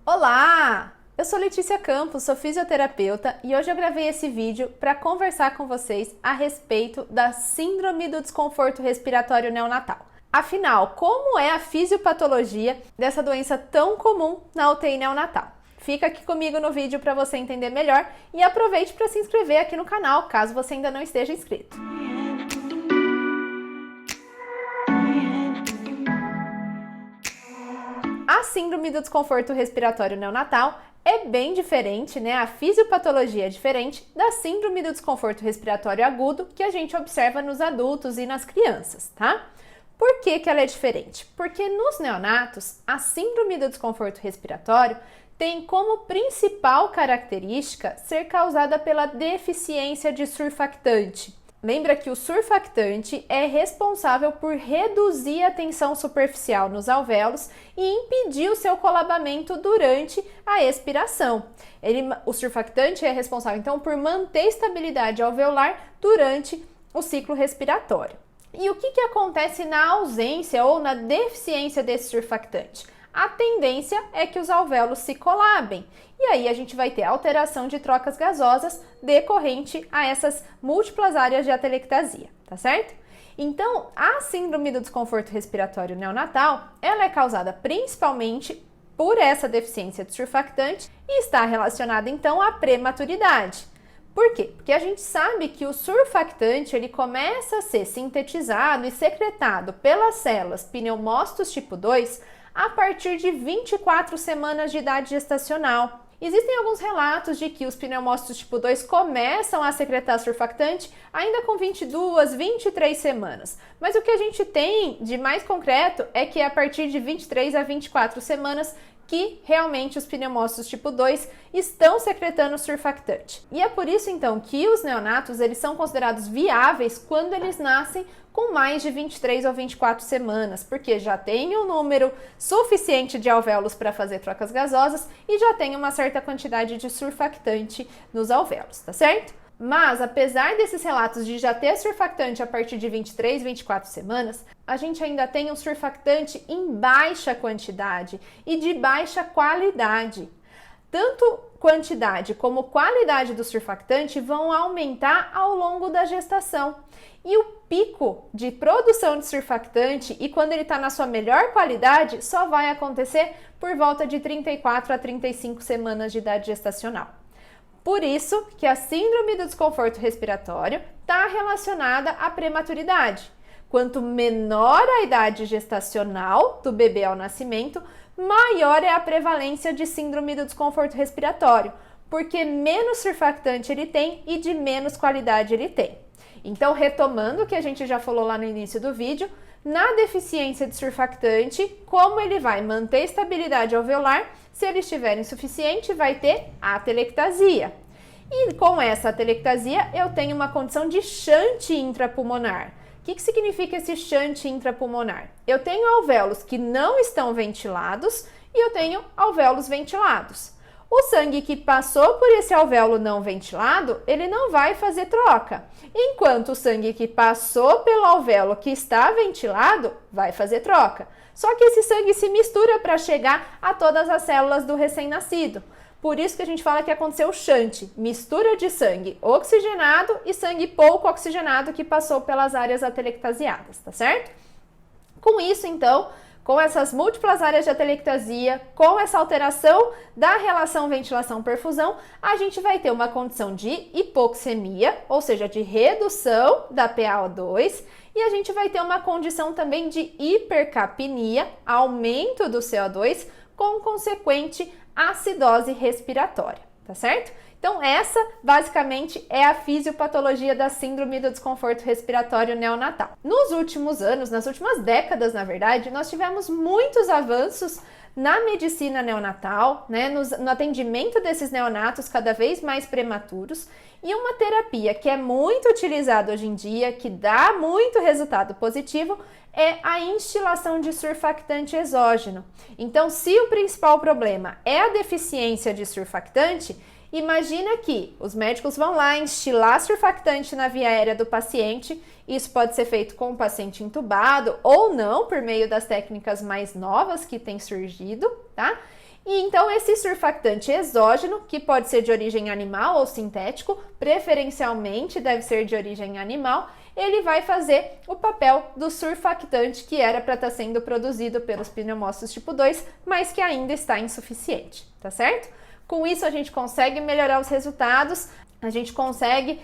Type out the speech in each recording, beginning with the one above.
Olá! Eu sou Letícia Campos, sou fisioterapeuta e hoje eu gravei esse vídeo para conversar com vocês a respeito da Síndrome do Desconforto Respiratório Neonatal. Afinal, como é a fisiopatologia dessa doença tão comum na UTI neonatal? Fica aqui comigo no vídeo para você entender melhor e aproveite para se inscrever aqui no canal, caso você ainda não esteja inscrito. A síndrome do desconforto respiratório neonatal é bem diferente, né? A fisiopatologia é diferente da síndrome do desconforto respiratório agudo que a gente observa nos adultos e nas crianças, tá? Por que ela é diferente? Porque nos neonatos, a síndrome do desconforto respiratório tem como principal característica ser causada pela deficiência de surfactante. Lembra que o surfactante é responsável por reduzir a tensão superficial nos alvéolos e impedir o seu colabamento durante a expiração. O surfactante é responsável, então, por manter estabilidade alveolar durante o ciclo respiratório. E o que acontece na ausência ou na deficiência desse surfactante? A tendência é que os alvéolos se colabem e aí a gente vai ter alteração de trocas gasosas decorrente a essas múltiplas áreas de atelectasia, tá certo? Então, a síndrome do desconforto respiratório neonatal, ela é causada principalmente por essa deficiência de surfactante e está relacionada então à prematuridade. Por quê? Porque a gente sabe que o surfactante ele começa a ser sintetizado e secretado pelas células pneumócitos tipo 2 a partir de 24 semanas de idade gestacional. Existem alguns relatos de que os pneumócitos tipo 2 começam a secretar surfactante ainda com 22, 23 semanas. Mas o que a gente tem de mais concreto é que é a partir de 23 a 24 semanas que realmente os pneumócitos tipo 2 estão secretando surfactante. E é por isso então que os neonatos eles são considerados viáveis quando eles nascem com mais de 23 ou 24 semanas, porque já tem um número suficiente de alvéolos para fazer trocas gasosas e já tem uma certa quantidade de surfactante nos alvéolos, tá certo? Mas, apesar desses relatos de já ter surfactante a partir de 23, 24 semanas, a gente ainda tem um surfactante em baixa quantidade e de baixa qualidade. Tanto quantidade como qualidade do surfactante vão aumentar ao longo da gestação. E o pico de produção de surfactante, e quando ele está na sua melhor qualidade, só vai acontecer por volta de 34 a 35 semanas de idade gestacional. Por isso que a síndrome do desconforto respiratório está relacionada à prematuridade. Quanto menor a idade gestacional do bebê ao nascimento, maior é a prevalência de síndrome do desconforto respiratório, porque menos surfactante ele tem e de menos qualidade ele tem. Então, retomando o que a gente já falou lá no início do vídeo, na deficiência de surfactante, como ele vai manter estabilidade alveolar, se ele estiver insuficiente, vai ter atelectasia. E com essa atelectasia, eu tenho uma condição de shunt intrapulmonar. O que significa esse shunt intrapulmonar? Eu tenho alvéolos que não estão ventilados e eu tenho alvéolos ventilados. O sangue que passou por esse alvéolo não ventilado, ele não vai fazer troca, enquanto o sangue que passou pelo alvéolo que está ventilado vai fazer troca. Só que esse sangue se mistura para chegar a todas as células do recém-nascido. Por isso que a gente fala que aconteceu o shunt, mistura de sangue oxigenado e sangue pouco oxigenado que passou pelas áreas atelectasiadas, tá certo? Com isso, então, com essas múltiplas áreas de atelectasia, com essa alteração da relação ventilação-perfusão, a gente vai ter uma condição de hipoxemia, ou seja, de redução da PaO2, e a gente vai ter uma condição também de hipercapnia, aumento do CO2, com consequente acidose respiratória, tá certo? Então, essa basicamente é a fisiopatologia da síndrome do desconforto respiratório neonatal. Nos últimos anos, nas últimas décadas, na verdade, nós tivemos muitos avanços na medicina neonatal, né, no atendimento desses neonatos cada vez mais prematuros, e uma terapia que é muito utilizada hoje em dia, que dá muito resultado positivo, é a instilação de surfactante exógeno. Então, se o principal problema é a deficiência de surfactante, imagina que os médicos vão lá instilar surfactante na via aérea do paciente. Isso pode ser feito com o paciente entubado ou não, por meio das técnicas mais novas que têm surgido, tá? E então esse surfactante exógeno, que pode ser de origem animal ou sintético, preferencialmente deve ser de origem animal, ele vai fazer o papel do surfactante que era para estar sendo produzido pelos pneumócitos tipo 2, mas que ainda está insuficiente, tá certo? Com isso a gente consegue melhorar os resultados, a gente consegue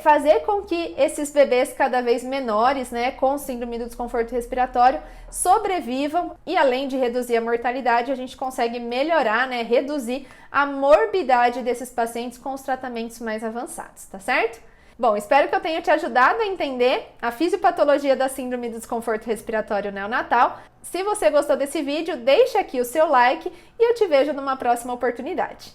fazer com que esses bebês cada vez menores, né, com síndrome do desconforto respiratório, sobrevivam e além de reduzir a mortalidade, a gente consegue melhorar, né, reduzir a morbidade desses pacientes com os tratamentos mais avançados, tá certo? Bom, espero que eu tenha te ajudado a entender a fisiopatologia da síndrome do desconforto respiratório neonatal. Se você gostou desse vídeo, deixa aqui o seu like e eu te vejo numa próxima oportunidade.